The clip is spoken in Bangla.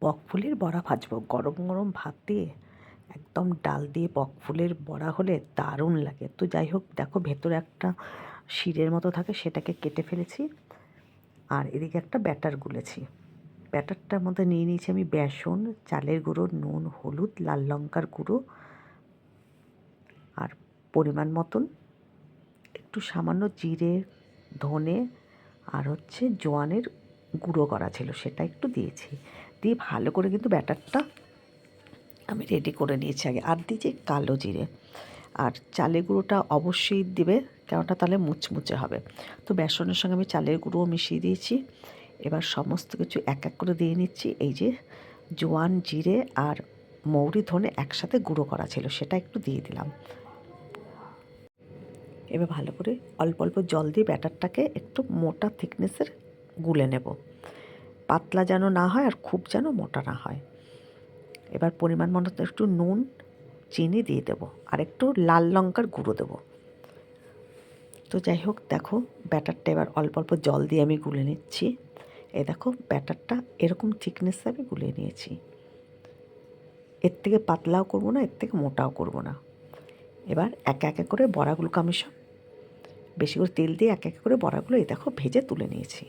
বকফুলের বড়া ভাজবো গরম গরম ভাত দিয়ে। একদম ডাল দিয়ে বকফুলের বড়া হলে দারুণ লাগে। তো যাই হোক, দেখো ভেতরে একটা শিরের মতো থাকে, সেটাকে কেটে ফেলেছি। আর এদিকে একটা ব্যাটার গুলেছি। ব্যাটারটার মধ্যে নিয়ে নিয়েছি আমি বেসন, চালের গুঁড়ো, নুন, হলুদ, লাল লঙ্কার গুঁড়ো আর পরিমাণ মতন একটু সামান্য জিরে, ধনে আর জোয়ানের গুঁড়ো করা ছিল, সেটা একটু দিয়েছি। দিয়ে ভালো করে কিন্তু ব্যাটারটা আমি রেডি করে নিয়েছি আগে। আর দিয়েছি কালো জিরে। আর চালের গুঁড়োটা অবশ্যই দেবে, কেননা তাহলে মুচমুচে হবে। তো বেসনের সঙ্গে আমি চালের গুঁড়োও মিশিয়ে দিয়েছি। এবার সমস্ত কিছু এক এক করে দিয়ে নিচ্ছি। এই যে জোয়ান, জিরে আর মৌরি, ধনে একসাথে গুঁড়ো করা ছিল, সেটা একটু দিয়ে দিলাম। এবার ভালো করে অল্প অল্প জল দিয়ে ব্যাটারটাকে একটু মোটা থিকনেসের গুলে নেব। পাতলা যেন না হয় আর খুব যেন মোটা না হয়। এবার পরিমাণ মতো একটু নুন, চিনি দিয়ে দেবো আর একটু লাল লঙ্কার গুঁড়ো দেবো। তো যাই হোক, দেখো ব্যাটারটা এবার অল্প অল্প জল দিয়ে আমি গুলে নিচ্ছি। এই দেখো ব্যাটারটা এরকম থিকনেসে আমি গুলে নিয়েছি। এর থেকে পাতলাও করবো না, এর থেকে মোটাও করবো না। এবার একে একে করে বড়াগুলোকে আমি সব বেশি করে তেল দিয়ে একে একে করে বড়াগুলো এই দেখো ভেজে তুলে নিয়েছি।